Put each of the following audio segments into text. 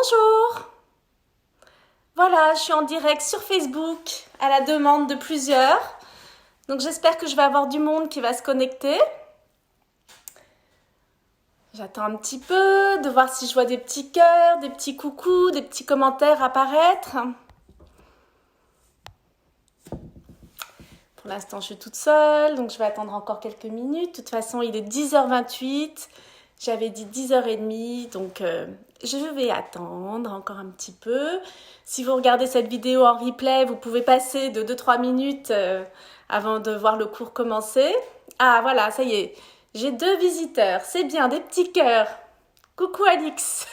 Bonjour! Voilà, je suis en direct sur Facebook à la demande de plusieurs. Donc j'espère que je vais avoir du monde qui va se connecter. J'attends un petit peu de voir si je vois des petits cœurs, des petits coucous, des petits commentaires apparaître. Pour l'instant, je suis toute seule, donc je vais attendre encore quelques minutes. De toute façon, il est 10h28. J'avais dit 10h30, donc je vais attendre encore un petit peu. Si vous regardez cette vidéo en replay, vous pouvez passer de 2-3 minutes avant de voir le cours commencer. Ah voilà, ça y est, j'ai 2 visiteurs, c'est bien, des petits cœurs. Coucou Alix.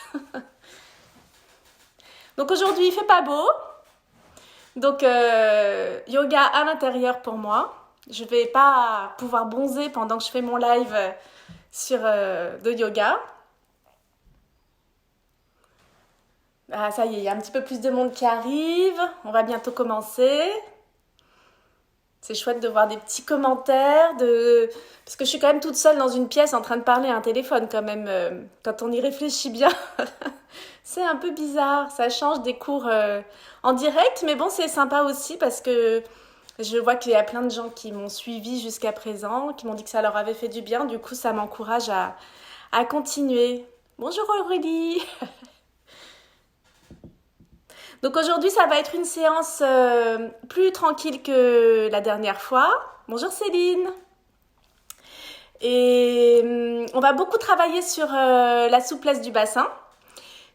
Donc aujourd'hui, il fait pas beau. Donc yoga à l'intérieur pour moi. Je vais pas pouvoir bronzer pendant que je fais mon live sur de yoga. Ah, ça y est, il y a un petit peu plus de monde qui arrive. On va bientôt commencer. C'est chouette de voir des petits commentaires, parce que je suis quand même toute seule dans une pièce en train de parler à un téléphone quand même. Quand on y réfléchit bien, c'est un peu bizarre. Ça change des cours en direct, mais bon, c'est sympa aussi parce que je vois qu'il y a plein de gens qui m'ont suivi jusqu'à présent, qui m'ont dit que ça leur avait fait du bien. Du coup, ça m'encourage à continuer. Bonjour Aurélie. Donc aujourd'hui, ça va être une séance plus tranquille que la dernière fois. Bonjour Céline. Et on va beaucoup travailler sur la souplesse du bassin,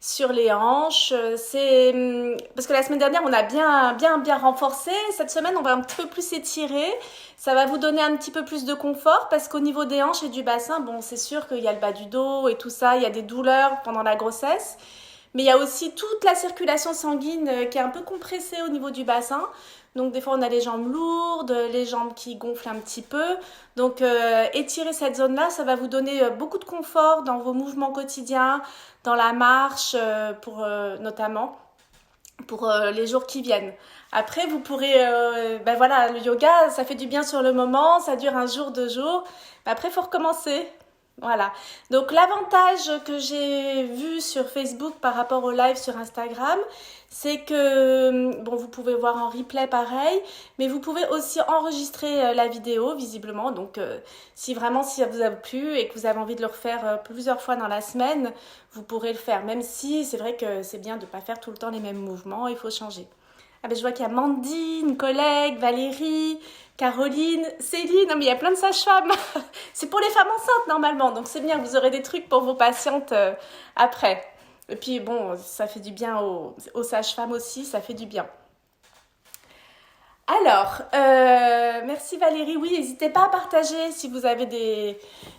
sur les hanches. Parce que la semaine dernière, on a bien renforcé. Cette semaine, on va un petit peu plus étirer. Ça va vous donner un petit peu plus de confort parce qu'au niveau des hanches et du bassin, bon, c'est sûr qu'il y a le bas du dos et tout ça. Il y a des douleurs pendant la grossesse. Mais il y a aussi toute la circulation sanguine qui est un peu compressée au niveau du bassin. Donc des fois on a les jambes lourdes, les jambes qui gonflent un petit peu. Donc étirer cette zone-là, ça va vous donner beaucoup de confort dans vos mouvements quotidiens, dans la marche notamment, pour les jours qui viennent. Après vous pourrez, voilà, le yoga ça fait du bien sur le moment, ça dure un jour, 2 jours. Après il faut recommencer. Voilà, donc l'avantage que j'ai vu sur Facebook par rapport au live sur Instagram, c'est que, bon, vous pouvez voir en replay pareil, mais vous pouvez aussi enregistrer la vidéo visiblement, donc si ça vous a plu et que vous avez envie de le refaire plusieurs fois dans la semaine, vous pourrez le faire, même si c'est vrai que c'est bien de ne pas faire tout le temps les mêmes mouvements, il faut changer. Ah ben je vois qu'il y a Mandy, une collègue, Valérie, Caroline, Céline, non mais il y a plein de sages-femmes. C'est pour les femmes enceintes normalement, donc c'est bien, vous aurez des trucs pour vos patientes après. Et puis bon, ça fait du bien aux sages-femmes aussi, ça fait du bien. Alors, merci Valérie. Oui, n'hésitez pas à partager si vous avez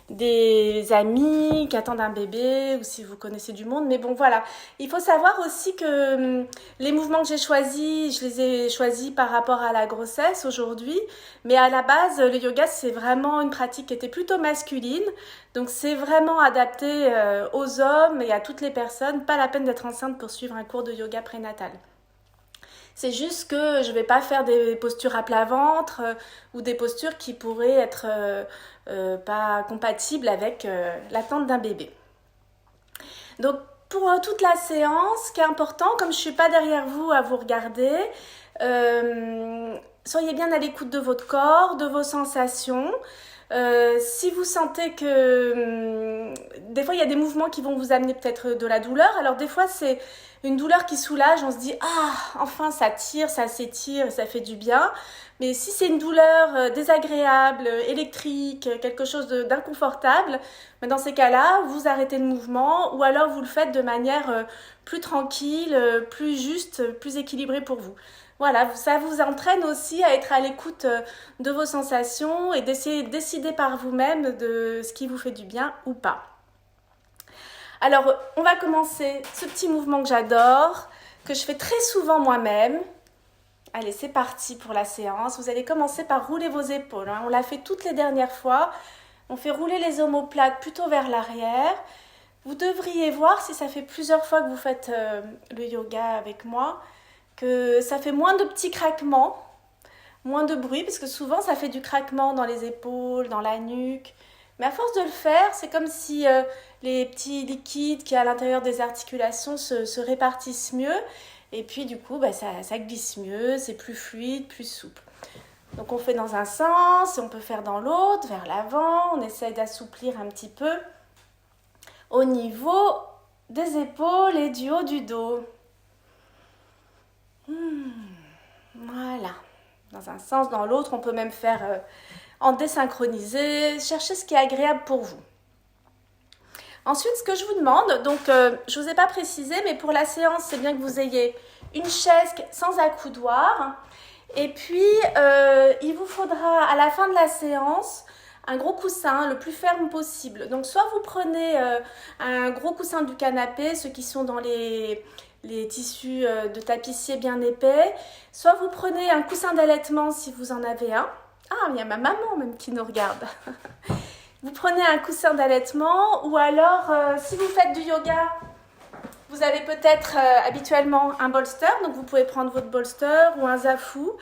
des amis qui attendent un bébé ou si vous connaissez du monde. Mais bon, voilà. Il faut savoir aussi que les mouvements que j'ai choisis, je les ai choisis par rapport à la grossesse aujourd'hui. Mais à la base, le yoga, c'est vraiment une pratique qui était plutôt masculine. Donc, c'est vraiment adapté aux hommes et à toutes les personnes. Pas la peine d'être enceinte pour suivre un cours de yoga prénatal. C'est juste que je ne vais pas faire des postures à plat ventre ou des postures qui pourraient être pas compatibles avec l'attente d'un bébé. Donc pour toute la séance, ce qui est important, comme je ne suis pas derrière vous à vous regarder, soyez bien à l'écoute de votre corps, de vos sensations. Si vous sentez que des fois il y a des mouvements qui vont vous amener peut-être de la douleur, alors des fois c'est une douleur qui soulage, on se dit ah enfin ça tire, ça s'étire, ça fait du bien. Mais si c'est une douleur désagréable, électrique, quelque chose d'inconfortable, dans ces cas-là, vous arrêtez le mouvement ou alors vous le faites de manière plus tranquille, plus juste, plus équilibrée pour vous. Voilà, ça vous entraîne aussi à être à l'écoute de vos sensations et d'essayer de décider par vous-même de ce qui vous fait du bien ou pas. Alors, on va commencer ce petit mouvement que j'adore, que je fais très souvent moi-même. Allez, c'est parti pour la séance. Vous allez commencer par rouler vos épaules. On l'a fait toutes les dernières fois. On fait rouler les omoplates plutôt vers l'arrière. Vous devriez voir, si ça fait plusieurs fois que vous faites le yoga avec moi, que ça fait moins de petits craquements, moins de bruit, parce que souvent ça fait du craquement dans les épaules, dans la nuque, Mais à force de le faire, c'est comme si les petits liquides qui y a à l'intérieur des articulations se répartissent mieux. Et puis du coup, ça glisse mieux, c'est plus fluide, plus souple. Donc on fait dans un sens, et on peut faire dans l'autre, vers l'avant. On essaye d'assouplir un petit peu au niveau des épaules et du haut du dos. Voilà. Dans un sens, dans l'autre, on peut même faire en désynchronisé. Cherchez ce qui est agréable pour vous. Ensuite, ce que je vous demande, donc je ne vous ai pas précisé, mais pour la séance, c'est bien que vous ayez une chaise sans accoudoir. Et puis, il vous faudra, à la fin de la séance, un gros coussin le plus ferme possible. Donc, soit vous prenez un gros coussin du canapé, ceux qui sont dans les tissus de tapissier bien épais, soit vous prenez un coussin d'allaitement si vous en avez un. Ah, il y a ma maman même qui nous regarde. Vous prenez un coussin d'allaitement ou alors, si vous faites du yoga, vous avez peut-être habituellement un bolster, donc vous pouvez prendre votre bolster ou un zafou.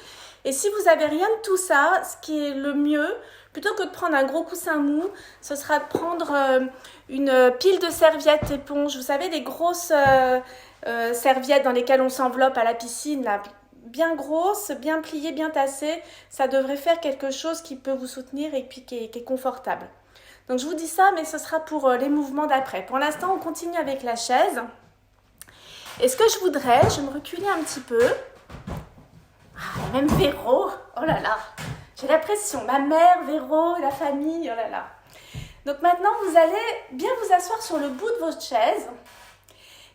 Et si vous n'avez rien de tout ça, ce qui est le mieux, plutôt que de prendre un gros coussin mou, ce sera de prendre une pile de serviettes éponges. Vous savez, des grosses serviettes dans lesquelles on s'enveloppe à la piscine, là, bien grosses, bien pliées, bien tassées. Ça devrait faire quelque chose qui peut vous soutenir et puis qui est confortable. Donc je vous dis ça, mais ce sera pour les mouvements d'après. Pour l'instant, on continue avec la chaise. Et ce que je voudrais, je vais me reculer un petit peu. Ah, et même Véro, oh là là, j'ai la pression. Ma mère, Véro, la famille, oh là là. Donc maintenant, vous allez bien vous asseoir sur le bout de votre chaise.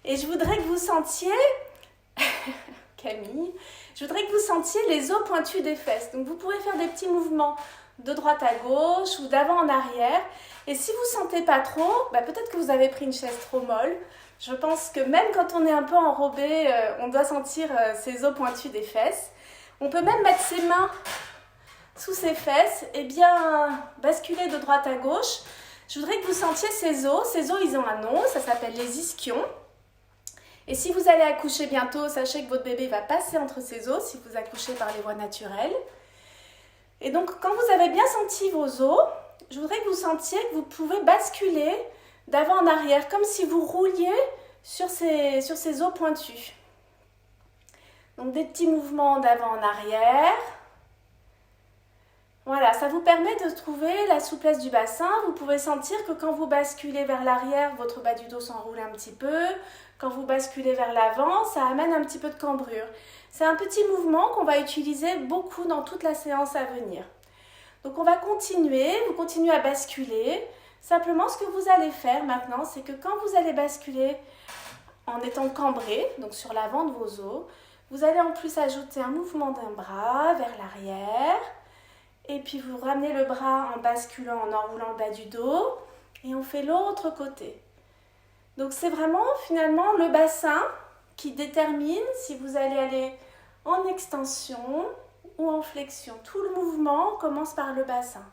Et je voudrais que vous sentiez, Camille, je voudrais que vous sentiez les os pointus des fesses. Donc vous pourrez faire des petits mouvements de droite à gauche ou d'avant en arrière. Et si vous ne sentez pas trop, peut-être que vous avez pris une chaise trop molle. Je pense que même quand on est un peu enrobé, on doit sentir ces os pointus des fesses. On peut même mettre ses mains sous ses fesses et bien basculer de droite à gauche. Je voudrais que vous sentiez ces os. Ces os, ils ont un nom, ça s'appelle les ischions. Et si vous allez accoucher bientôt, sachez que votre bébé va passer entre ces os si vous accouchez par les voies naturelles. Et donc, quand vous avez bien senti vos os, je voudrais que vous sentiez que vous pouvez basculer d'avant en arrière, comme si vous rouliez sur ces os pointus. Donc, des petits mouvements d'avant en arrière. Voilà, ça vous permet de trouver la souplesse du bassin. Vous pouvez sentir que quand vous basculez vers l'arrière, votre bas du dos s'enroule un petit peu. Quand vous basculez vers l'avant, ça amène un petit peu de cambrure. C'est un petit mouvement qu'on va utiliser beaucoup dans toute la séance à venir. Donc on va continuer, vous continuez à basculer. Simplement, ce que vous allez faire maintenant, c'est que quand vous allez basculer en étant cambré, donc sur l'avant de vos os, vous allez en plus ajouter un mouvement d'un bras vers l'arrière. Et puis vous ramenez le bras en basculant, en enroulant le bas du dos. Et on fait l'autre côté. Donc c'est vraiment finalement le bassin qui détermine si vous allez aller en extension ou en flexion. Tout le mouvement commence par le bassin.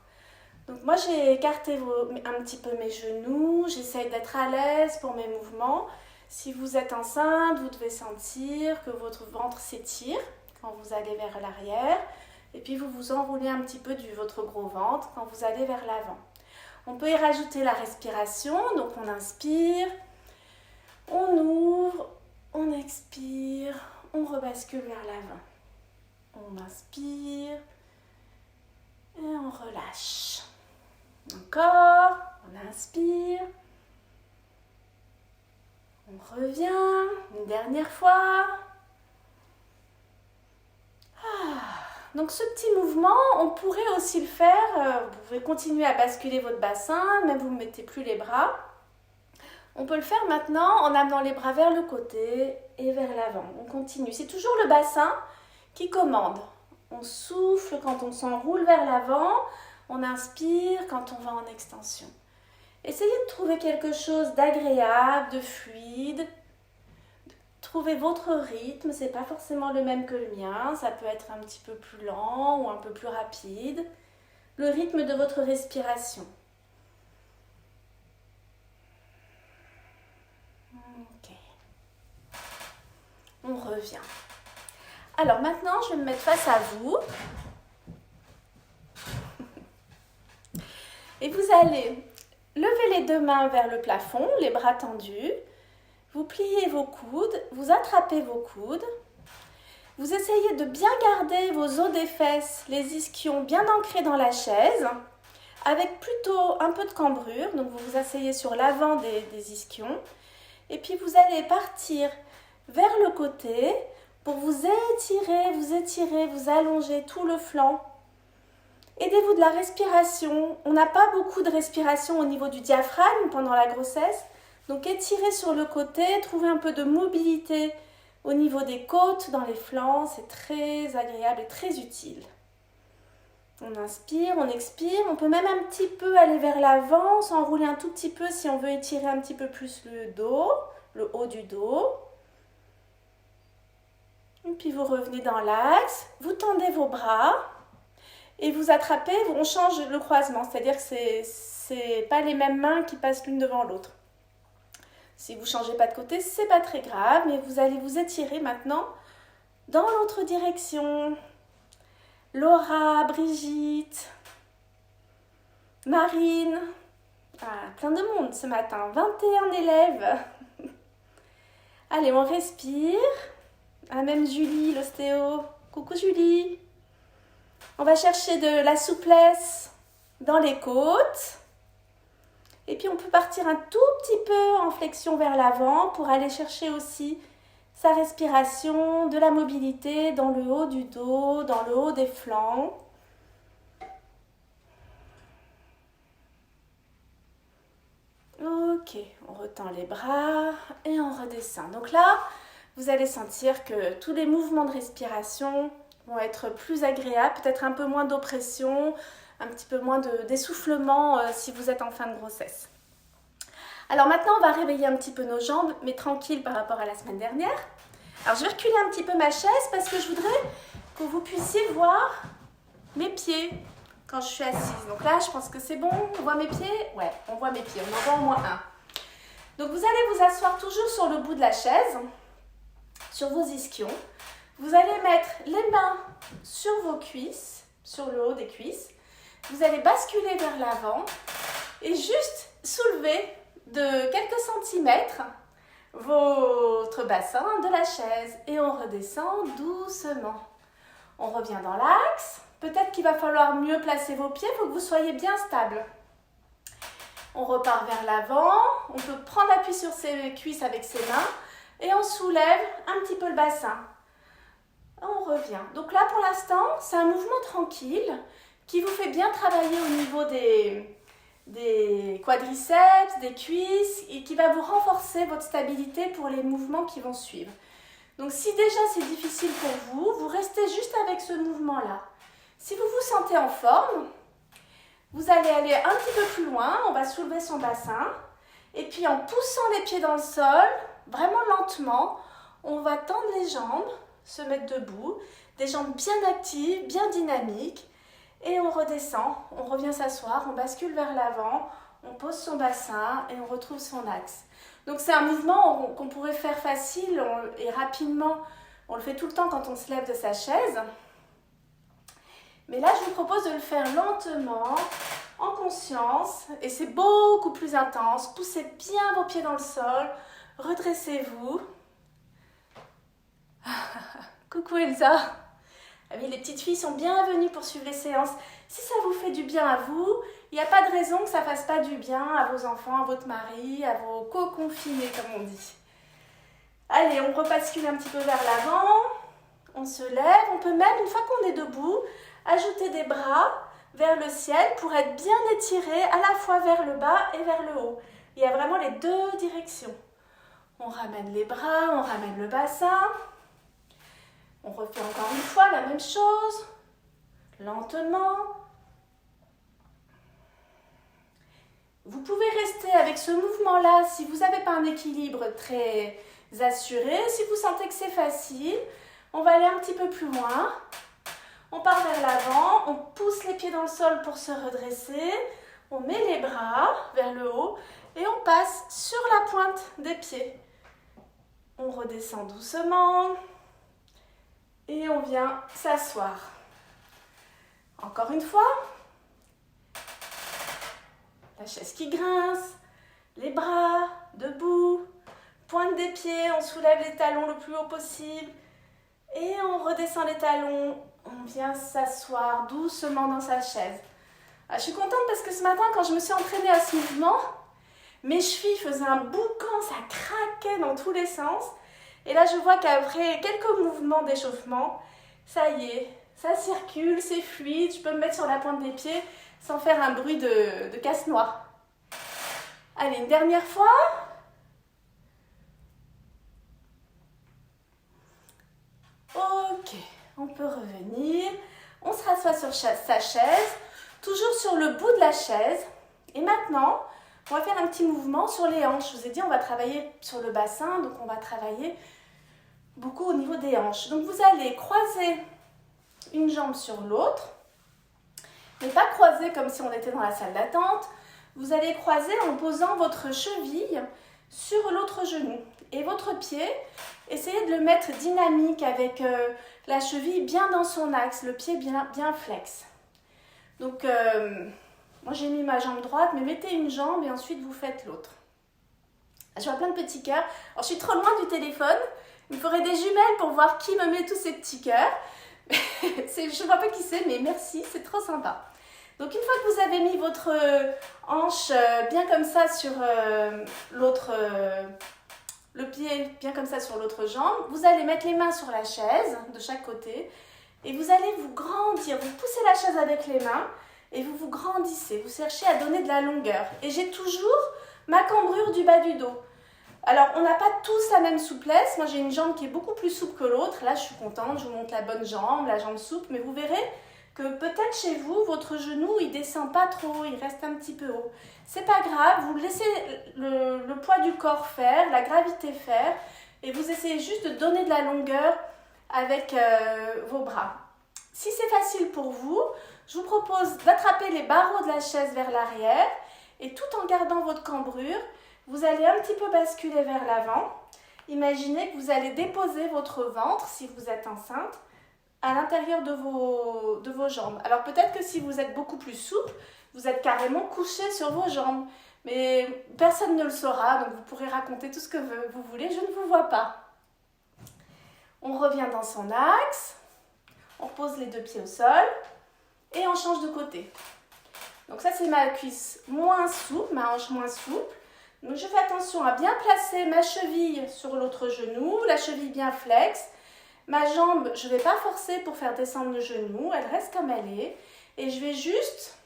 Donc moi j'ai écarté un petit peu mes genoux, j'essaye d'être à l'aise pour mes mouvements. Si vous êtes enceinte, vous devez sentir que votre ventre s'étire quand vous allez vers l'arrière. Et puis vous vous enroulez un petit peu votre gros ventre quand vous allez vers l'avant. On peut y rajouter la respiration, donc on inspire, on ouvre, on expire, on rebascule vers l'avant. On inspire et on relâche. Encore, on inspire, on revient, une dernière fois. Donc ce petit mouvement, on pourrait aussi le faire, vous pouvez continuer à basculer votre bassin, même vous ne mettez plus les bras. On peut le faire maintenant en amenant les bras vers le côté et vers l'avant. On continue, c'est toujours le bassin qui commande. On souffle quand on s'enroule vers l'avant, on inspire quand on va en extension. Essayez de trouver quelque chose d'agréable, de fluide. Trouvez votre rythme, c'est pas forcément le même que le mien, ça peut être un petit peu plus lent ou un peu plus rapide. Le rythme de votre respiration. Ok. On revient. Alors maintenant, je vais me mettre face à vous. Et vous allez lever les deux mains vers le plafond, les bras tendus. Vous pliez vos coudes, vous attrapez vos coudes. Vous essayez de bien garder vos os des fesses, les ischions bien ancrés dans la chaise, avec plutôt un peu de cambrure. Donc vous vous asseyez sur l'avant des ischions. Et puis vous allez partir vers le côté pour vous étirer, vous allonger tout le flanc. Aidez-vous de la respiration. On n'a pas beaucoup de respiration au niveau du diaphragme pendant la grossesse. Donc étirez sur le côté, trouvez un peu de mobilité au niveau des côtes, dans les flancs. C'est très agréable et très utile. On inspire, on expire. On peut même un petit peu aller vers l'avant, s'enrouler un tout petit peu si on veut étirer un petit peu plus le dos, le haut du dos. Et puis vous revenez dans l'axe, vous tendez vos bras et vous attrapez, on change le croisement, c'est-à-dire que c'est pas les mêmes mains qui passent l'une devant l'autre. Si vous ne changez pas de côté, c'est pas très grave, mais vous allez vous étirer maintenant dans l'autre direction. Laura, Brigitte, Marine, plein de monde ce matin, 21 élèves. Allez, on respire. Même Julie, l'ostéo. Coucou Julie. On va chercher de la souplesse dans les côtes. Et puis on peut partir un tout petit peu en flexion vers l'avant pour aller chercher aussi sa respiration, de la mobilité dans le haut du dos, dans le haut des flancs. Ok, on retend les bras et on redescend. Donc là, vous allez sentir que tous les mouvements de respiration vont être plus agréables, peut-être un peu moins d'oppression, un petit peu moins d'essoufflement si vous êtes en fin de grossesse. Alors maintenant, on va réveiller un petit peu nos jambes, mais tranquille par rapport à la semaine dernière. Alors je vais reculer un petit peu ma chaise parce que je voudrais que vous puissiez voir mes pieds quand je suis assise. Donc là, je pense que c'est bon. On voit mes pieds? Ouais, on voit mes pieds. On en voit au moins un. Donc vous allez vous asseoir toujours sur le bout de la chaise, sur vos ischions. Vous allez mettre les mains sur vos cuisses, sur le haut des cuisses. Vous allez basculer vers l'avant et juste soulever de quelques centimètres votre bassin de la chaise. Et on redescend doucement. On revient dans l'axe. Peut-être qu'il va falloir mieux placer vos pieds, il faut que vous soyez bien stable. On repart vers l'avant. On peut prendre appui sur ses cuisses avec ses mains. Et on soulève un petit peu le bassin. On revient. Donc là, pour l'instant, c'est un mouvement tranquille qui vous fait bien travailler au niveau des quadriceps, des cuisses et qui va vous renforcer votre stabilité pour les mouvements qui vont suivre. Donc si déjà c'est difficile pour vous, vous restez juste avec ce mouvement-là. Si vous vous sentez en forme, vous allez aller un petit peu plus loin. On va soulever son bassin et puis en poussant les pieds dans le sol, vraiment lentement, on va tendre les jambes, se mettre debout, des jambes bien actives, bien dynamiques. Et on redescend, on revient s'asseoir, on bascule vers l'avant, on pose son bassin et on retrouve son axe. Donc c'est un mouvement qu'on pourrait faire facile et rapidement. On le fait tout le temps quand on se lève de sa chaise. Mais là, je vous propose de le faire lentement, en conscience. Et c'est beaucoup plus intense. Poussez bien vos pieds dans le sol. Redressez-vous. Coucou Elsa. Ah oui, les petites filles sont bienvenues pour suivre les séances. Si ça vous fait du bien à vous, il n'y a pas de raison que ça ne fasse pas du bien à vos enfants, à votre mari, à vos co-confinés, comme on dit. Allez, on rebascule un petit peu vers l'avant. On se lève. On peut même, une fois qu'on est debout, ajouter des bras vers le ciel pour être bien étiré à la fois vers le bas et vers le haut. Il y a vraiment les deux directions. On ramène les bras, on ramène le bassin. On refait encore une fois la même chose, lentement. Vous pouvez rester avec ce mouvement-là si vous n'avez pas un équilibre très assuré. Si vous sentez que c'est facile, on va aller un petit peu plus loin. On part vers l'avant, on pousse les pieds dans le sol pour se redresser. On met les bras vers le haut et on passe sur la pointe des pieds. On redescend doucement. Et on vient s'asseoir. Encore une fois. La chaise qui grince, les bras, debout, pointe des pieds, on soulève les talons le plus haut possible et on redescend les talons, on vient s'asseoir doucement dans sa chaise. Ah, je suis contente parce que ce matin, quand je me suis entraînée à ce mouvement, mes chevilles faisaient un boucan, ça craquait dans tous les sens. Et là, je vois qu'après quelques mouvements d'échauffement, ça y est, ça circule, c'est fluide, je peux me mettre sur la pointe des pieds sans faire un bruit de casse-noix. Allez, une dernière fois. Ok, on peut revenir. On se rassoit sur sa chaise, toujours sur le bout de la chaise. Et maintenant, on va faire un petit mouvement sur les hanches. Je vous ai dit, on va travailler sur le bassin, donc on va travailler beaucoup au niveau des hanches. Donc vous allez croiser une jambe sur l'autre, mais pas croiser comme si on était dans la salle d'attente. Vous allez croiser en posant votre cheville sur l'autre genou. Et votre pied, essayez de le mettre dynamique avec la cheville bien dans son axe, le pied bien flex. Donc, moi j'ai mis ma jambe droite, mais mettez une jambe et ensuite vous faites l'autre. Je vois plein de petits cœurs. Alors, je suis trop loin du téléphone. Il me faudrait des jumelles pour voir qui me met tous ces petits cœurs. Je ne vois pas qui c'est, mais merci, c'est trop sympa. Donc, une fois que vous avez mis votre hanche bien comme ça sur l'autre, le pied bien comme ça sur l'autre jambe, vous allez mettre les mains sur la chaise de chaque côté et vous allez vous grandir. Vous poussez la chaise avec les mains et vous vous grandissez. Vous cherchez à donner de la longueur. Et j'ai toujours ma cambrure du bas du dos. Alors, on n'a pas tous la même souplesse. Moi, j'ai une jambe qui est beaucoup plus souple que l'autre. Là, je suis contente, je vous montre la bonne jambe, la jambe souple. Mais vous verrez que peut-être chez vous, votre genou, il descend pas trop, il reste un petit peu haut. C'est pas grave, vous laissez le poids du corps faire, la gravité faire. Et vous essayez juste de donner de la longueur avec vos bras. Si c'est facile pour vous, je vous propose d'attraper les barreaux de la chaise vers l'arrière. Et tout en gardant votre cambrure, vous allez un petit peu basculer vers l'avant. Imaginez que vous allez déposer votre ventre, si vous êtes enceinte, à l'intérieur de vos jambes. Alors peut-être que si vous êtes beaucoup plus souple, vous êtes carrément couché sur vos jambes. Mais personne ne le saura, donc vous pourrez raconter tout ce que vous voulez, je ne vous vois pas. On revient dans son axe, on repose les deux pieds au sol et on change de côté. Donc ça, c'est ma cuisse moins souple, ma hanche moins souple. Donc je fais attention à bien placer ma cheville sur l'autre genou, la cheville bien flex. Ma jambe, je ne vais pas forcer pour faire descendre le genou, elle reste comme elle est. Et je vais juste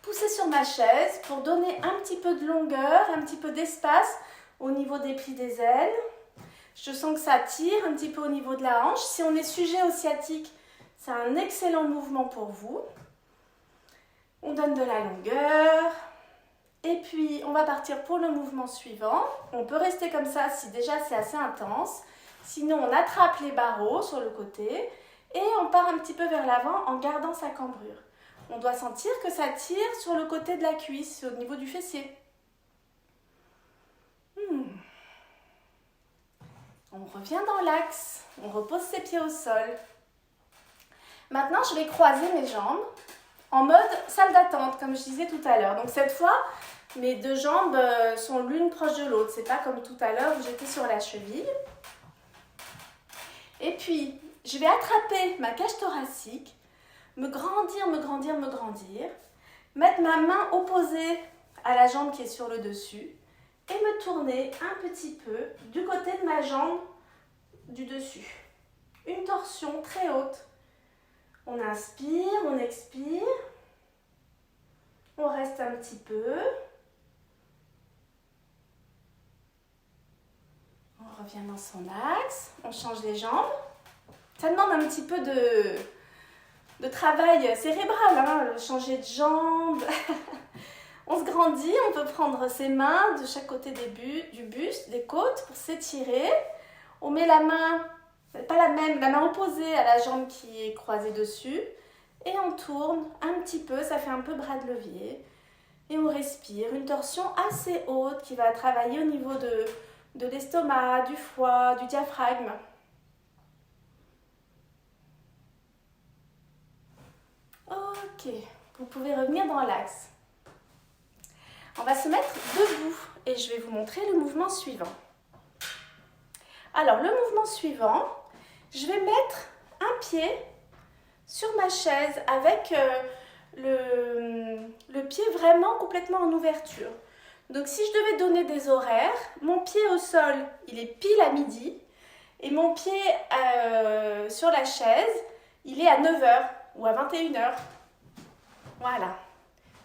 pousser sur ma chaise pour donner un petit peu de longueur, un petit peu d'espace au niveau des plis des ailes. Je sens que ça tire un petit peu au niveau de la hanche. Si on est sujet au sciatique, c'est un excellent mouvement pour vous. On donne de la longueur. Et puis, on va partir pour le mouvement suivant. On peut rester comme ça si déjà c'est assez intense. Sinon, on attrape les barreaux sur le côté et on part un petit peu vers l'avant en gardant sa cambrure. On doit sentir que ça tire sur le côté de la cuisse, au niveau du fessier. On revient dans l'axe, on repose ses pieds au sol. Maintenant, je vais croiser mes jambes en mode salle d'attente, comme je disais tout à l'heure. Donc cette fois, mes deux jambes sont l'une proche de l'autre. C'est pas comme tout à l'heure où j'étais sur la cheville. Et puis, je vais attraper ma cage thoracique, me grandir, mettre ma main opposée à la jambe qui est sur le dessus et me tourner un petit peu du côté de ma jambe du dessus. Une torsion très haute. On inspire, on expire. On reste un petit peu. On revient dans son axe. On change les jambes. Ça demande un petit peu de travail cérébral, hein, changer de jambes. On se grandit, on peut prendre ses mains de chaque côté du buste, des côtes pour s'étirer. On met la main, pas la même, la main opposée à la jambe qui est croisée dessus. Et on tourne un petit peu, ça fait un peu bras de levier. Et on respire, une torsion assez haute qui va travailler au niveau de l'estomac, du foie, du diaphragme. Ok, vous pouvez revenir dans l'axe. On va se mettre debout et je vais vous montrer le mouvement suivant. Alors, le mouvement suivant, je vais mettre un pied sur ma chaise avec le pied vraiment complètement en ouverture. Donc, si je devais donner des horaires, mon pied au sol, il est pile à midi et mon pied sur la chaise, il est à 9 h ou à 21 h. Voilà.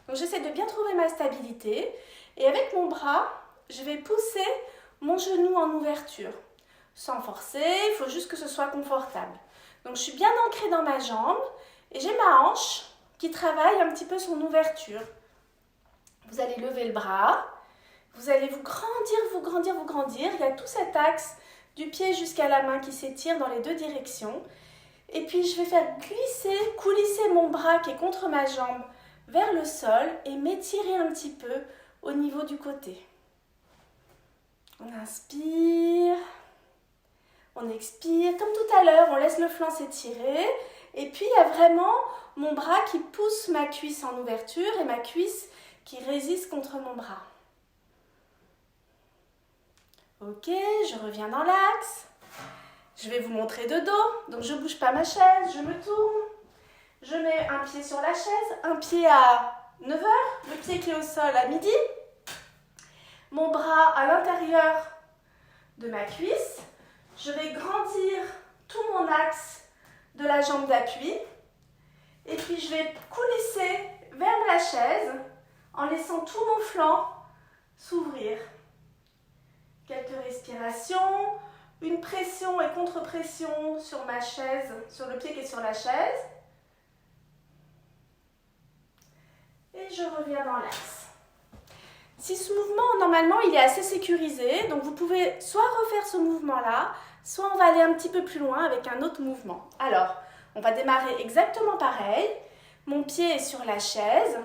Donc, j'essaie de bien trouver ma stabilité et avec mon bras, je vais pousser mon genou en ouverture. Sans forcer, il faut juste que ce soit confortable. Donc, je suis bien ancrée dans ma jambe et j'ai ma hanche qui travaille un petit peu son ouverture. Vous allez lever le bras, vous allez vous grandir, vous grandir, vous grandir. Il y a tout cet axe du pied jusqu'à la main qui s'étire dans les deux directions. Et puis, je vais faire glisser, coulisser mon bras qui est contre ma jambe vers le sol et m'étirer un petit peu au niveau du côté. On inspire. On expire, comme tout à l'heure, on laisse le flanc s'étirer. Et puis, il y a vraiment mon bras qui pousse ma cuisse en ouverture et ma cuisse qui résiste contre mon bras. Ok, je reviens dans l'axe. Je vais vous montrer de dos. Donc, je ne bouge pas ma chaise, je me tourne. Je mets un pied sur la chaise, un pied à 9 h, le pied qui est au sol à midi. Mon bras à l'intérieur de ma cuisse. Je vais grandir tout mon axe de la jambe d'appui et puis je vais coulisser vers la chaise en laissant tout mon flanc s'ouvrir. Quelques respirations, une pression et contre-pression sur ma chaise, sur le pied qui est sur la chaise. Et je reviens dans l'axe. Si ce mouvement, normalement, il est assez sécurisé, donc vous pouvez soit refaire ce mouvement-là, soit on va aller un petit peu plus loin avec un autre mouvement. Alors, on va démarrer exactement pareil. Mon pied est sur la chaise.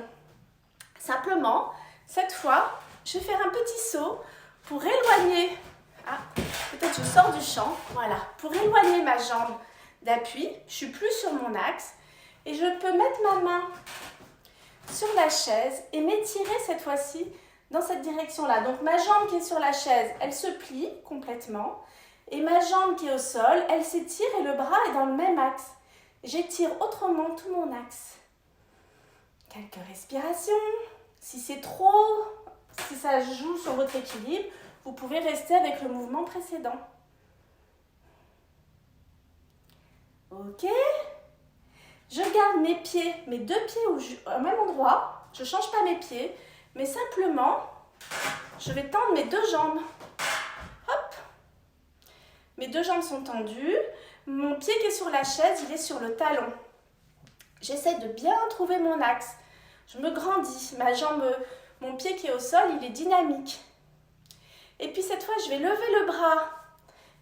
Simplement, cette fois, je vais faire un petit saut pour éloigner... Ah, peut-être je sors du champ. Voilà, pour éloigner ma jambe d'appui. Je suis plus sur mon axe. Et je peux mettre ma main sur la chaise et m'étirer cette fois-ci dans cette direction-là. Donc, ma jambe qui est sur la chaise, elle se plie complètement. Et ma jambe qui est au sol, elle s'étire et le bras est dans le même axe. J'étire autrement tout mon axe. Quelques respirations. Si c'est trop, si ça joue sur votre équilibre, vous pouvez rester avec le mouvement précédent. Ok. Je garde mes pieds, mes deux pieds au même endroit. Je ne change pas mes pieds, mais simplement, je vais tendre mes deux jambes. Hop. Mes deux jambes sont tendues. Mon pied qui est sur la chaise, il est sur le talon. J'essaie de bien trouver mon axe. Je me grandis. Ma jambe, mon pied qui est au sol, il est dynamique. Et puis cette fois, je vais lever le bras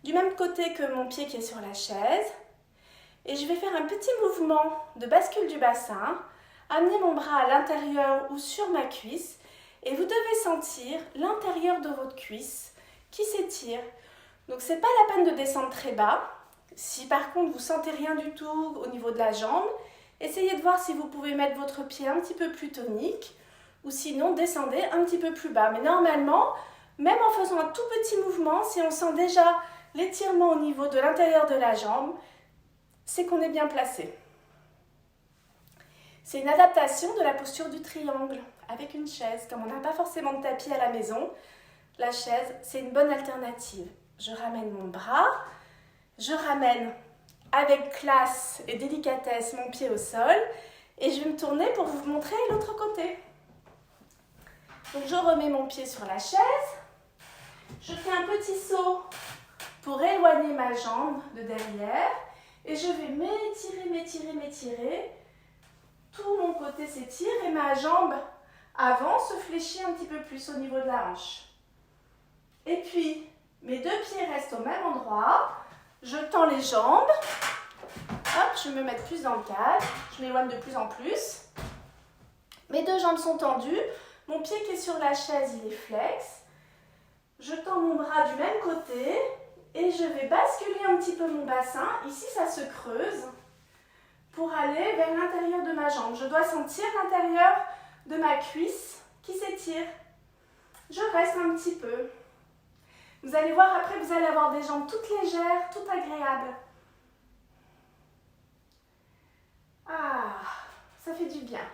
du même côté que mon pied qui est sur la chaise. Et je vais faire un petit mouvement de bascule du bassin. Amener mon bras à l'intérieur ou sur ma cuisse. Et vous devez sentir l'intérieur de votre cuisse qui s'étire. Donc, ce n'est pas la peine de descendre très bas. Si par contre, vous ne sentez rien du tout au niveau de la jambe, essayez de voir si vous pouvez mettre votre pied un petit peu plus tonique ou sinon, descendez un petit peu plus bas. Mais normalement, même en faisant un tout petit mouvement, si on sent déjà l'étirement au niveau de l'intérieur de la jambe, c'est qu'on est bien placé. C'est une adaptation de la posture du triangle avec une chaise. Comme on n'a pas forcément de tapis à la maison, la chaise, c'est une bonne alternative. Je ramène mon bras, je ramène avec classe et délicatesse mon pied au sol et je vais me tourner pour vous montrer l'autre côté. Donc je remets mon pied sur la chaise, je fais un petit saut pour éloigner ma jambe de derrière et je vais m'étirer, m'étirer, m'étirer. Tout mon côté s'étire et ma jambe avant se fléchit un petit peu plus au niveau de la hanche. Et puis, mes deux pieds restent au même endroit. Je tends les jambes. Hop, je vais me mettre plus dans le cadre. Je m'éloigne de plus en plus. Mes deux jambes sont tendues. Mon pied qui est sur la chaise, il est flex. Je tends mon bras du même côté et je vais basculer un petit peu mon bassin. Ici, ça se creuse pour aller vers l'intérieur de ma jambe. Je dois sentir l'intérieur de ma cuisse qui s'étire. Je reste un petit peu. Vous allez voir, après, vous allez avoir des jambes toutes légères, toutes agréables. Ah, ça fait du bien.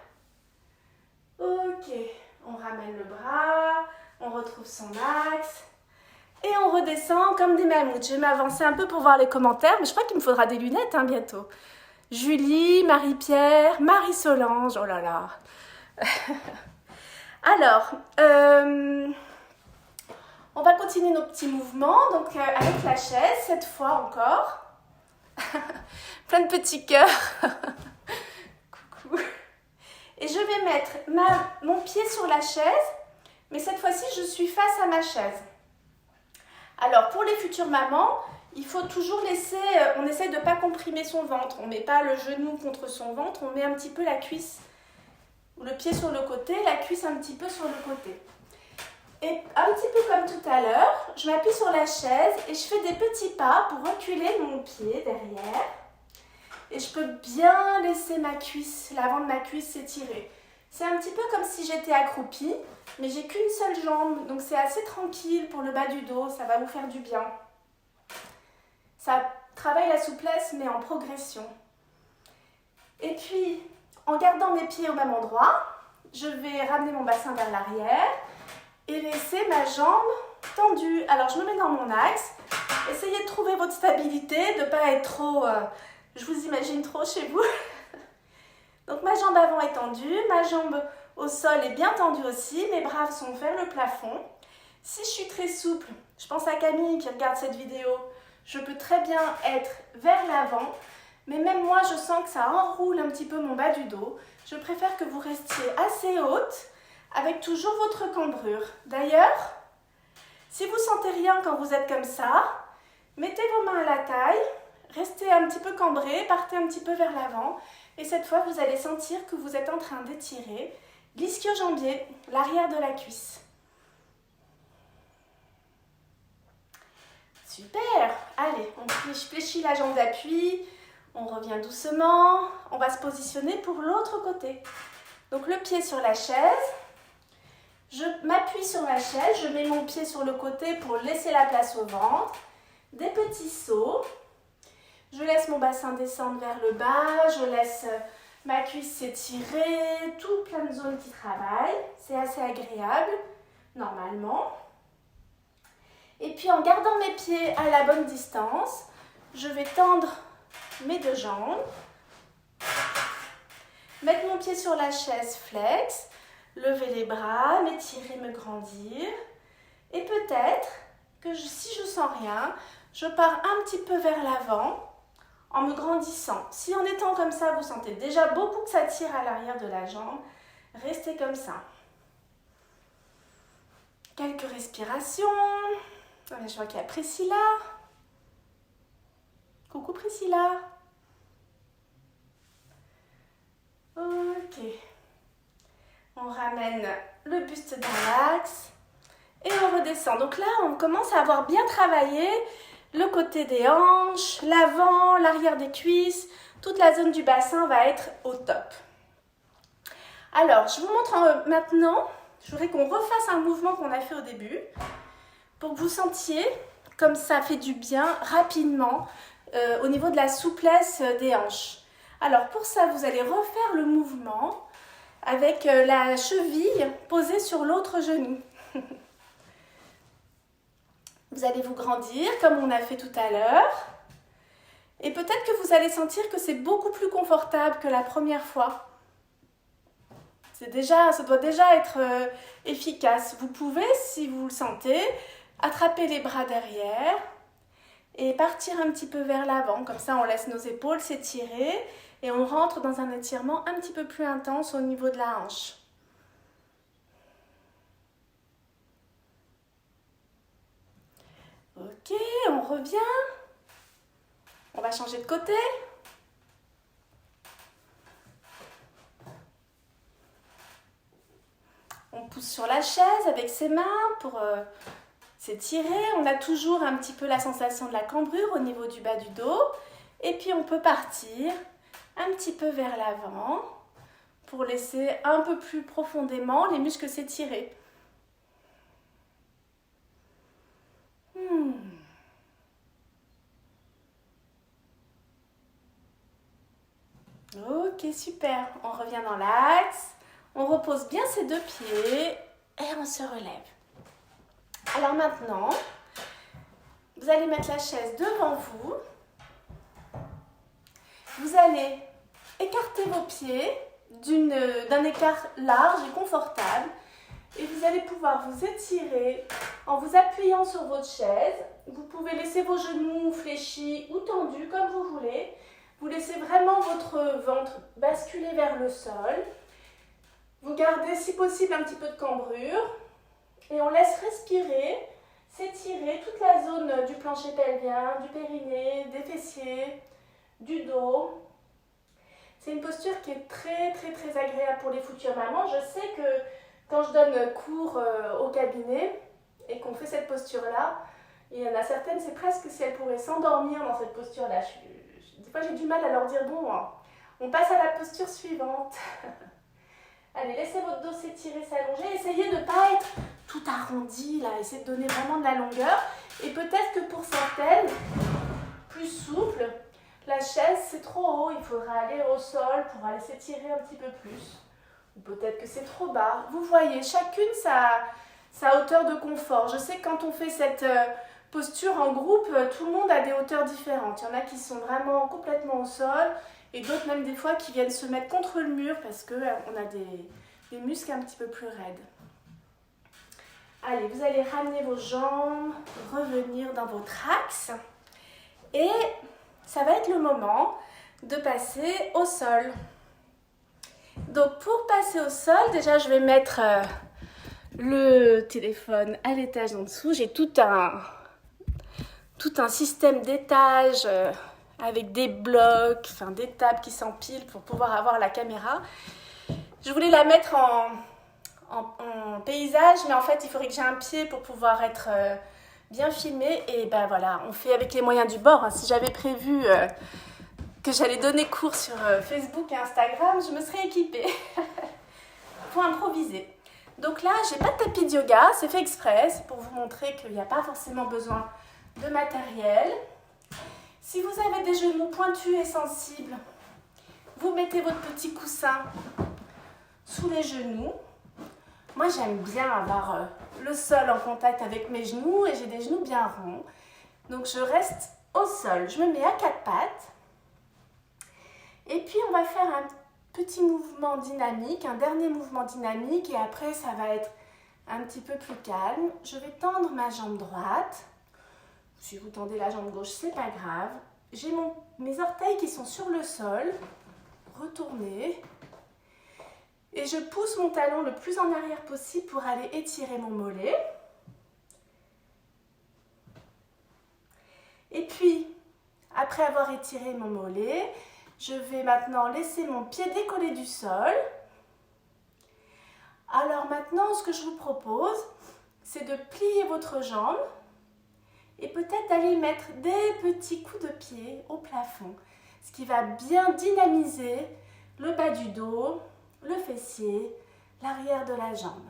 Ok, on ramène le bras, on retrouve son axe. Et on redescend comme des mammouths. Je vais m'avancer un peu pour voir les commentaires, mais je crois qu'il me faudra des lunettes bientôt. Julie, Marie-Pierre, Marie-Solange, oh là là. Alors, on va continuer nos petits mouvements, donc avec la chaise, cette fois encore. Plein de petits cœurs. Coucou. Et je vais mettre mon pied sur la chaise, mais cette fois-ci, je suis face à ma chaise. Alors, pour les futures mamans, il faut toujours laisser, on essaie de ne pas comprimer son ventre. On ne met pas le genou contre son ventre, on met un petit peu la cuisse, le pied sur le côté, la cuisse un petit peu sur le côté. Et un petit peu comme tout à l'heure, je m'appuie sur la chaise et je fais des petits pas pour reculer mon pied derrière. Et je peux bien laisser ma cuisse, l'avant de ma cuisse s'étirer. C'est un petit peu comme si j'étais accroupie, mais j'ai qu'une seule jambe, donc c'est assez tranquille pour le bas du dos, ça va vous faire du bien. Ça travaille la souplesse, mais en progression. Et puis, en gardant mes pieds au même endroit, je vais ramener mon bassin vers l'arrière et laisser ma jambe tendue. Alors, je me mets dans mon axe. Essayez de trouver votre stabilité, de ne pas être trop... je vous imagine trop chez vous. Donc, ma jambe avant est tendue, ma jambe au sol est bien tendue aussi, mes bras sont vers le plafond. Si je suis très souple, je pense à Camille qui regarde cette vidéo, je peux très bien être vers l'avant, mais même moi je sens que ça enroule un petit peu mon bas du dos. Je préfère que vous restiez assez haute, avec toujours votre cambrure. D'ailleurs, si vous sentez rien quand vous êtes comme ça, mettez vos mains à la taille, restez un petit peu cambré, partez un petit peu vers l'avant, et cette fois vous allez sentir que vous êtes en train d'étirer l'ischio-jambier, l'arrière de la cuisse. Super! Allez, on fléchit la jambe d'appui, on revient doucement, on va se positionner pour l'autre côté. Donc le pied sur la chaise, je m'appuie sur la chaise, je mets mon pied sur le côté pour laisser la place au ventre, des petits sauts, je laisse mon bassin descendre vers le bas, je laisse ma cuisse s'étirer, tout plein de zones qui travaillent, c'est assez agréable, normalement. Et puis en gardant mes pieds à la bonne distance, je vais tendre mes deux jambes, mettre mon pied sur la chaise flex, lever les bras, m'étirer, me grandir. Et peut-être que si je sens rien, je pars un petit peu vers l'avant en me grandissant. Si en étant comme ça, vous sentez déjà beaucoup que ça tire à l'arrière de la jambe, restez comme ça. Quelques respirations. Je vois qu'il y a Priscilla. Coucou Priscilla. Ok. On ramène le buste dans l'axe et on redescend. Donc là, on commence à avoir bien travaillé le côté des hanches, l'avant, l'arrière des cuisses. Toute la zone du bassin va être au top. Alors, je vous montre maintenant, je voudrais qu'on refasse un mouvement qu'on a fait au début pour que vous sentiez comme ça fait du bien rapidement au niveau de la souplesse des hanches. Alors, pour ça, vous allez refaire le mouvement avec la cheville posée sur l'autre genou. Vous allez vous grandir comme on a fait tout à l'heure. Et peut-être que vous allez sentir que c'est beaucoup plus confortable que la première fois. Ça doit déjà être efficace. Vous pouvez, si vous le sentez, attraper les bras derrière et partir un petit peu vers l'avant. Comme ça, on laisse nos épaules s'étirer et on rentre dans un étirement un petit peu plus intense au niveau de la hanche. Ok, on revient. On va changer de côté. On pousse sur la chaise avec ses mains pour s'étirer. On a toujours un petit peu la sensation de la cambrure au niveau du bas du dos. Et puis on peut partir un petit peu vers l'avant pour laisser un peu plus profondément les muscles s'étirer. Ok, super. On revient dans l'axe. On repose bien ses deux pieds et on se relève. Alors maintenant, vous allez mettre la chaise devant vous. Vous allez écarter vos pieds d'un écart large et confortable. Et vous allez pouvoir vous étirer en vous appuyant sur votre chaise. Vous pouvez laisser vos genoux fléchis ou tendus comme vous voulez. Vous laissez vraiment votre ventre basculer vers le sol. Vous gardez si possible un petit peu de cambrure. Et on laisse respirer, s'étirer toute la zone du plancher pelvien, du périnée, des fessiers, du dos. C'est une posture qui est très agréable pour les futures mamans. Je sais que quand je donne cours au cabinet et qu'on fait cette posture-là, il y en a certaines, c'est presque si elles pourraient s'endormir dans cette posture-là. Des fois, j'ai du mal à leur dire, bon, on passe à la posture suivante. Allez, laissez votre dos s'étirer, s'allonger. Essayez de ne pas être tout arrondi, là. Essayez de donner vraiment de la longueur. Et peut-être que pour certaines, plus souples, la chaise, c'est trop haut. Il faudra aller au sol pour aller s'étirer un petit peu plus. Ou peut-être que c'est trop bas. Vous voyez, chacune sa hauteur de confort. Je sais que quand on fait cette posture en groupe, tout le monde a des hauteurs différentes. Il y en a qui sont vraiment complètement au sol et d'autres même des fois qui viennent se mettre contre le mur parce qu'on a des muscles un petit peu plus raides. Allez, vous allez ramener vos jambes, revenir dans votre axe et ça va être le moment de passer au sol. Donc pour passer au sol, déjà je vais mettre le téléphone à l'étage en dessous. J'ai tout un système d'étages avec des blocs, enfin des tables qui s'empilent pour pouvoir avoir la caméra. Je voulais la mettre en paysage, mais en fait il faudrait que j'ai un pied pour pouvoir être bien filmée. Et ben voilà, on fait avec les moyens du bord. Hein. Si j'avais prévu que j'allais donner cours sur Facebook et Instagram, je me serais équipée pour improviser. Donc là, j'ai pas de tapis de yoga, c'est fait exprès, c'est pour vous montrer qu'il n'y a pas forcément besoin de matériel. Si vous avez des genoux pointus et sensibles, vous mettez votre petit coussin sous les genoux. Moi, j'aime bien avoir le sol en contact avec mes genoux et j'ai des genoux bien ronds. Donc, je reste au sol. Je me mets à quatre pattes. Et puis, on va faire un petit mouvement dynamique, un dernier mouvement dynamique. Et après, ça va être un petit peu plus calme. Je vais tendre ma jambe droite. Si vous tendez la jambe gauche, c'est pas grave. J'ai mes orteils qui sont sur le sol. Retournez. Et je pousse mon talon le plus en arrière possible pour aller étirer mon mollet. Et puis, après avoir étiré mon mollet, je vais maintenant laisser mon pied décoller du sol. Alors maintenant, ce que je vous propose, c'est de plier votre jambe et peut-être d'aller mettre des petits coups de pied au plafond, ce qui va bien dynamiser le bas du dos, le fessier, l'arrière de la jambe.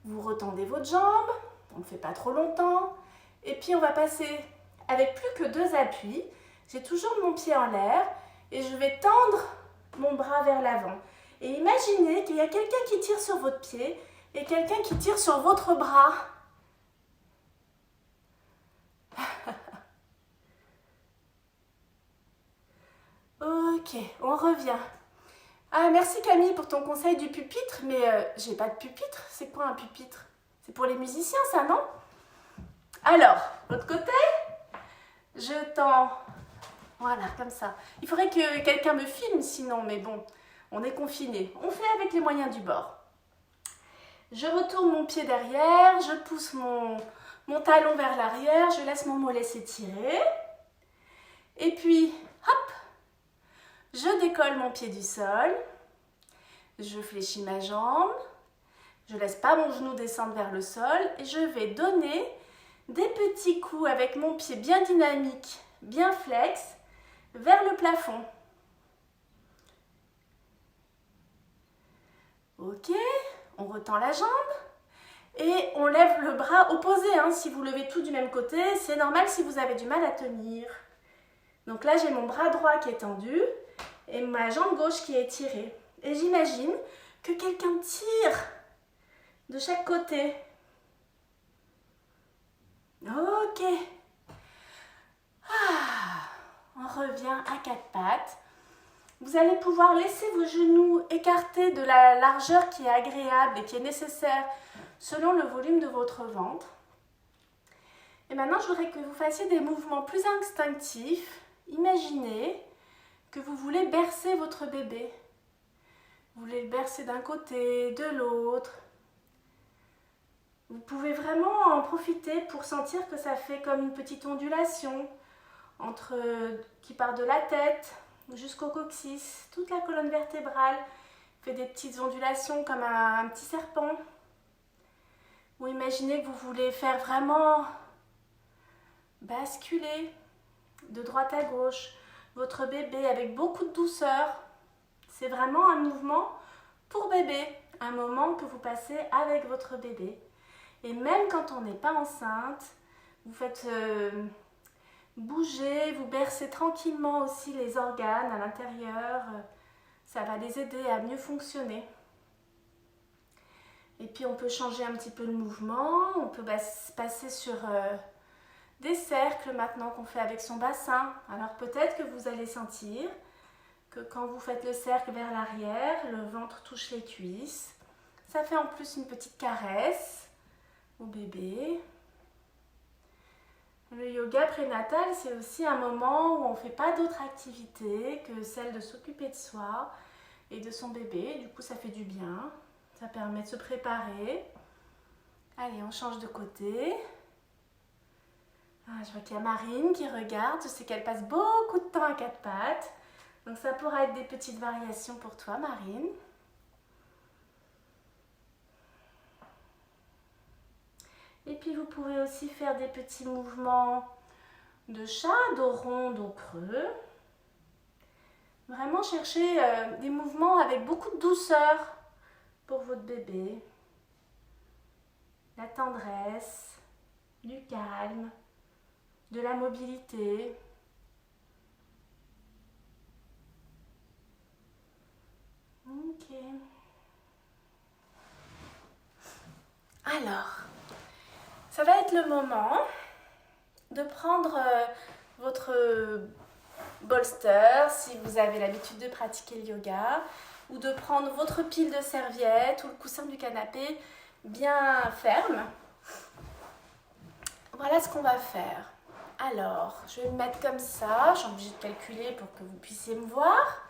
Vous retendez votre jambe, on ne fait pas trop longtemps, et puis on va passer avec plus que 2 appuis. J'ai toujours mon pied en l'air et je vais tendre mon bras vers l'avant. Et imaginez qu'il y a quelqu'un qui tire sur votre pied et quelqu'un qui tire sur votre bras. Ok, on revient. Ah, merci Camille pour ton conseil du pupitre, mais j'ai pas de pupitre. C'est quoi un pupitre? C'est pour les musiciens, ça, non? Alors, l'autre côté, je tends, voilà, comme ça. Il faudrait que quelqu'un me filme sinon, mais bon, on est confiné. On fait avec les moyens du bord. Je retourne mon pied derrière, je pousse mon talon vers l'arrière, je laisse mon mollet s'étirer. Et puis, hop, je décolle mon pied du sol, je fléchis ma jambe, je laisse pas mon genou descendre vers le sol et je vais donner des petits coups avec mon pied bien dynamique, bien flex, vers le plafond. Ok, on retend la jambe Et on lève le bras opposé, hein. Si vous levez tout du même côté, c'est normal si vous avez du mal à tenir. Donc là, j'ai mon bras droit qui est tendu et ma jambe gauche qui est étirée. Et j'imagine que quelqu'un tire de chaque côté. Ok. On revient à quatre pattes. Vous allez pouvoir laisser vos genoux écartés de la largeur qui est agréable et qui est nécessaire selon le volume de votre ventre. Et maintenant, je voudrais que vous fassiez des mouvements plus instinctifs. Imaginez que vous voulez bercer votre bébé. Vous voulez le bercer d'un côté, de l'autre. Vous pouvez vraiment en profiter pour sentir que ça fait comme une petite ondulation qui part de la tête jusqu'au coccyx. Toute la colonne vertébrale fait des petites ondulations comme un petit serpent. Ou imaginez que vous voulez faire vraiment basculer de droite à gauche votre bébé avec beaucoup de douceur. C'est vraiment un mouvement pour bébé, un moment que vous passez avec votre bébé. Et même quand on n'est pas enceinte, vous faites bouger, vous bercez tranquillement aussi les organes à l'intérieur. Ça va les aider à mieux fonctionner. Et puis on peut changer un petit peu le mouvement, on peut passer sur des cercles maintenant qu'on fait avec son bassin. Alors peut-être que vous allez sentir que quand vous faites le cercle vers l'arrière, le ventre touche les cuisses. Ça fait en plus une petite caresse au bébé. Le yoga prénatal, c'est aussi un moment où on ne fait pas d'autres activités que celle de s'occuper de soi et de son bébé. Du coup, ça fait du bien. Ça permet de se préparer. Allez, on change de côté. Je vois qu'il y a Marine qui regarde. Je sais qu'elle passe beaucoup de temps à quatre pattes. Donc ça pourra être des petites variations pour toi, Marine. Et puis vous pouvez aussi faire des petits mouvements de chat, dos rond, dos creux. Vraiment chercher des mouvements avec beaucoup de douceur pour votre bébé. La tendresse, du calme, de la mobilité. Ok. Alors, ça va être le moment de prendre votre bolster, si vous avez l'habitude de pratiquer le yoga, ou de prendre votre pile de serviettes ou le coussin du canapé bien ferme. Voilà ce qu'on va faire. Alors, je vais me mettre comme ça. Je suis obligée de calculer pour que vous puissiez me voir.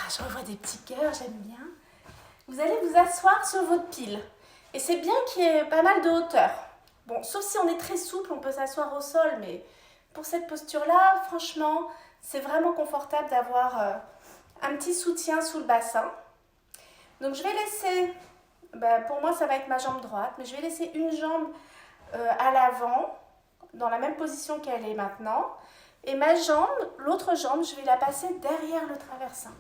Je revois des petits cœurs, j'aime bien. Vous allez vous asseoir sur votre pile. Et c'est bien qu'il y ait pas mal de hauteur. Bon, sauf si on est très souple, on peut s'asseoir au sol, mais pour cette posture-là, franchement, c'est vraiment confortable d'avoir un petit soutien sous le bassin. Donc je vais laisser, pour moi ça va être ma jambe droite, mais je vais laisser une jambe à l'avant, dans la même position qu'elle est maintenant. Et ma jambe, l'autre jambe, je vais la passer derrière le traversin.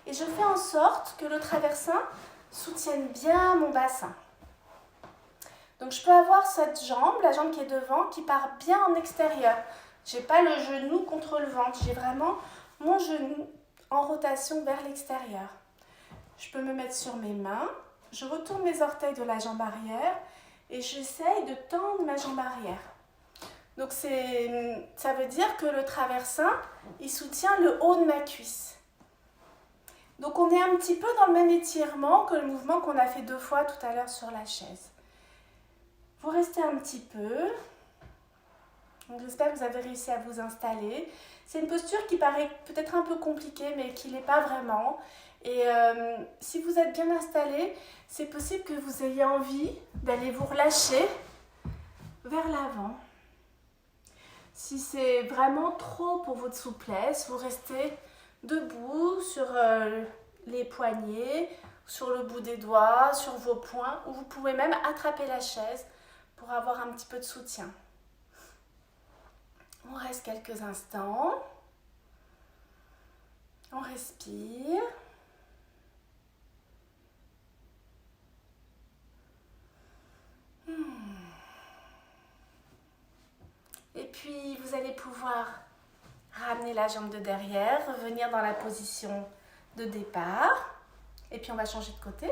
Et je fais en sorte que le traversin soutienne bien mon bassin. Donc je peux avoir cette jambe, la jambe qui est devant, qui part bien en extérieur. Je n'ai pas le genou contre le ventre, j'ai vraiment mon genou en rotation vers l'extérieur. Je peux me mettre sur mes mains, je retourne mes orteils de la jambe arrière et j'essaye de tendre ma jambe arrière. Donc ça veut dire que le traversin, il soutient le haut de ma cuisse. Donc on est un petit peu dans le même étirement que le mouvement qu'on a fait 2 fois tout à l'heure sur la chaise. Vous restez un petit peu. J'espère que vous avez réussi à vous installer. C'est une posture qui paraît peut-être un peu compliquée, mais qui ne l'est pas vraiment. Et si vous êtes bien installé, c'est possible que vous ayez envie d'aller vous relâcher vers l'avant. Si c'est vraiment trop pour votre souplesse, vous restez debout sur les poignets, sur le bout des doigts, sur vos poings, ou vous pouvez même attraper la chaise pour avoir un petit peu de soutien. On reste quelques instants. On respire. Et puis vous allez pouvoir ramener la jambe de derrière, revenir dans la position de départ. Et puis on va changer de côté.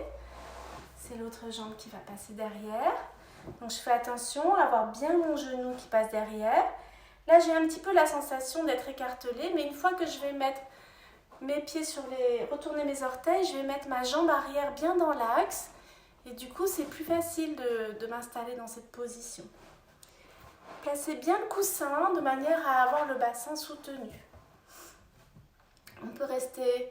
C'est l'autre jambe qui va passer derrière. Donc je fais attention à avoir bien mon genou qui passe derrière. Là j'ai un petit peu la sensation d'être écartelée, mais une fois que je vais mettre mes pieds retourner mes orteils, je vais mettre ma jambe arrière bien dans l'axe. Et du coup c'est plus facile de m'installer dans cette position. Placez bien le coussin de manière à avoir le bassin soutenu. On peut rester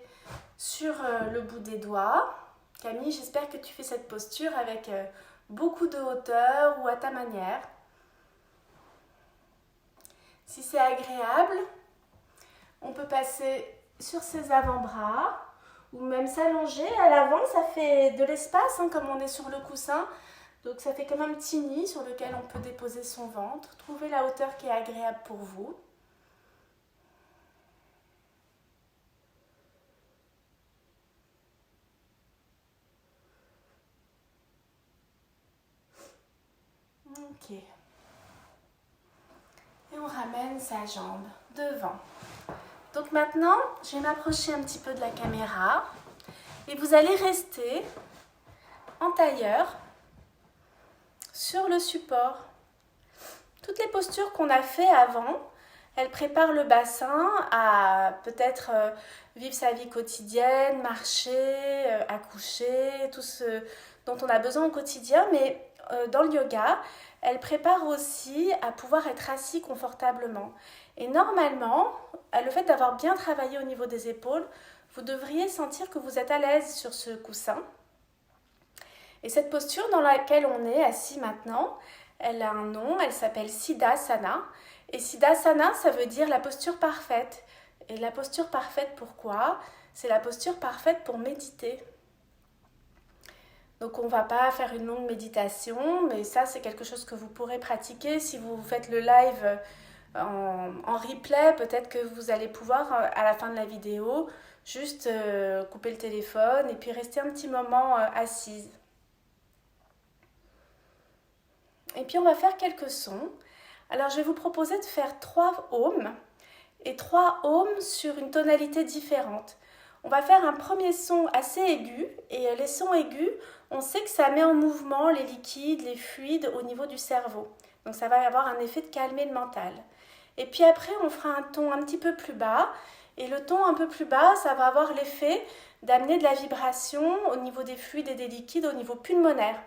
sur le bout des doigts. Camille, j'espère que tu fais cette posture avec beaucoup de hauteur ou à ta manière. Si c'est agréable, on peut passer sur ses avant-bras ou même s'allonger à l'avant. Ça fait de l'espace comme on est sur le coussin. Donc ça fait comme un petit nid sur lequel on peut déposer son ventre. Trouvez la hauteur qui est agréable pour vous. Ok. Et on ramène sa jambe devant. Donc maintenant, je vais m'approcher un petit peu de la caméra. Et vous allez rester en tailleur sur le support. Toutes les postures qu'on a fait avant, elles préparent le bassin à peut-être vivre sa vie quotidienne, marcher, accoucher, tout ce dont on a besoin au quotidien. Mais dans le yoga, elles préparent aussi à pouvoir être assis confortablement. Et normalement, le fait d'avoir bien travaillé au niveau des épaules, vous devriez sentir que vous êtes à l'aise sur ce coussin. Et cette posture dans laquelle on est assis maintenant, elle a un nom, elle s'appelle Siddhasana. Et Siddhasana, ça veut dire la posture parfaite. Et la posture parfaite, pourquoi? C'est la posture parfaite pour méditer. Donc on ne va pas faire une longue méditation, mais ça c'est quelque chose que vous pourrez pratiquer. Si vous faites le live en replay, peut-être que vous allez pouvoir, à la fin de la vidéo, juste couper le téléphone et puis rester un petit moment assise. Et puis on va faire quelques sons. Alors je vais vous proposer de faire 3 ohms et 3 ohms sur une tonalité différente. On va faire un premier son assez aigu et les sons aigus, on sait que ça met en mouvement les liquides, les fluides au niveau du cerveau. Donc ça va avoir un effet de calmer le mental. Et puis après on fera un ton un petit peu plus bas et le ton un peu plus bas, ça va avoir l'effet d'amener de la vibration au niveau des fluides et des liquides au niveau pulmonaire.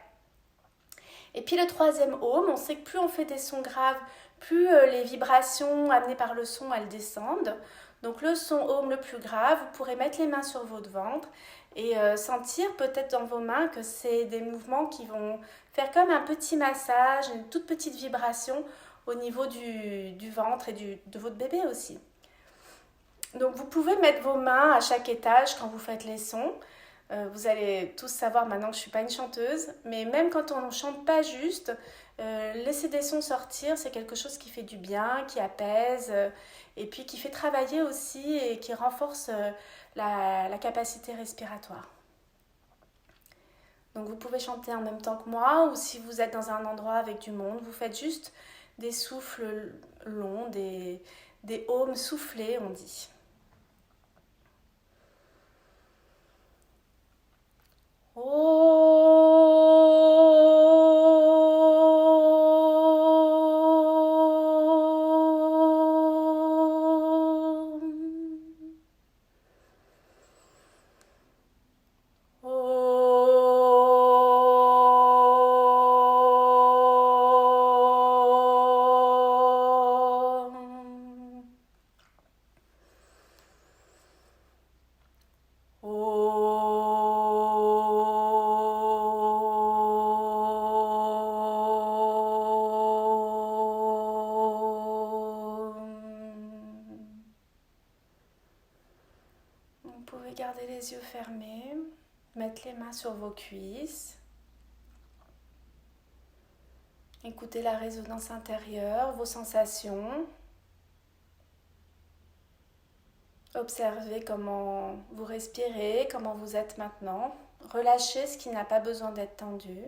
Et puis le 3e ohm, on sait que plus on fait des sons graves, plus les vibrations amenées par le son, elles descendent. Donc le son ohm le plus grave, vous pourrez mettre les mains sur votre ventre et sentir peut-être dans vos mains que c'est des mouvements qui vont faire comme un petit massage, une toute petite vibration au niveau du ventre et de votre bébé aussi. Donc vous pouvez mettre vos mains à chaque étage quand vous faites les sons. Vous allez tous savoir maintenant que je ne suis pas une chanteuse, mais même quand on ne chante pas juste, laisser des sons sortir, c'est quelque chose qui fait du bien, qui apaise, et puis qui fait travailler aussi et qui renforce la capacité respiratoire. Donc vous pouvez chanter en même temps que moi, ou si vous êtes dans un endroit avec du monde, vous faites juste des souffles longs, des ohms soufflés, on dit. Vous pouvez garder les yeux fermés, mettre les mains sur vos cuisses. Écoutez la résonance intérieure, vos sensations. Observez comment vous respirez, comment vous êtes maintenant. Relâchez ce qui n'a pas besoin d'être tendu.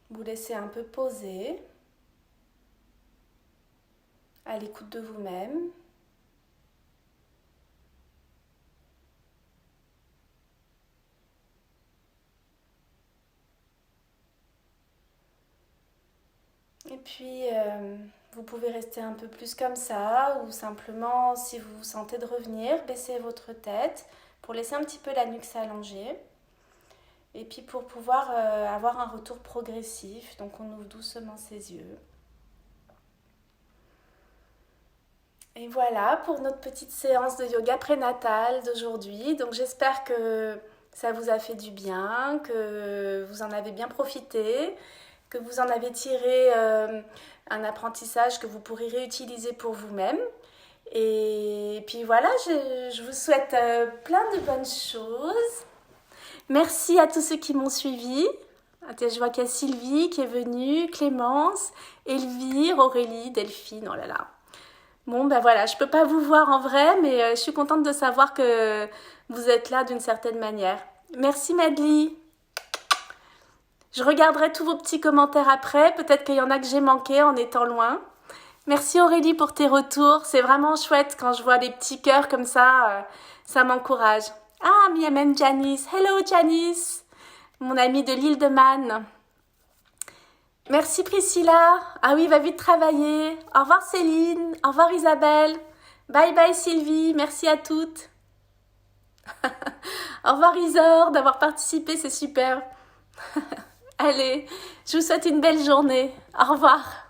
vous laisser un peu poser, à l'écoute de vous-même. Et puis, vous pouvez rester un peu plus comme ça, ou simplement, si vous vous sentez de revenir, baissez votre tête pour laisser un petit peu la nuque s'allonger. Et puis pour pouvoir avoir un retour progressif, donc on ouvre doucement ses yeux. Et voilà pour notre petite séance de yoga prénatal d'aujourd'hui. Donc j'espère que ça vous a fait du bien, que vous en avez bien profité, que vous en avez tiré un apprentissage que vous pourrez réutiliser pour vous-même. Et puis voilà, je vous souhaite plein de bonnes choses. Merci à tous ceux qui m'ont suivi. Je vois qu'il y a Sylvie qui est venue, Clémence, Elvire, Aurélie, Delphine, oh là là. Bon, ben voilà, je peux pas vous voir en vrai, mais je suis contente de savoir que vous êtes là d'une certaine manière. Merci Madly. Je regarderai tous vos petits commentaires après, peut-être qu'il y en a que j'ai manqué en étant loin. Merci Aurélie pour tes retours, c'est vraiment chouette quand je vois des petits cœurs comme ça m'encourage. Ah, me amène Janice. Hello Janice, mon amie de l'île de Man. Merci Priscilla. Ah oui, va vite travailler. Au revoir Céline. Au revoir Isabelle. Bye bye Sylvie. Merci à toutes. Au revoir Isor d'avoir participé, c'est super. Allez, je vous souhaite une belle journée. Au revoir.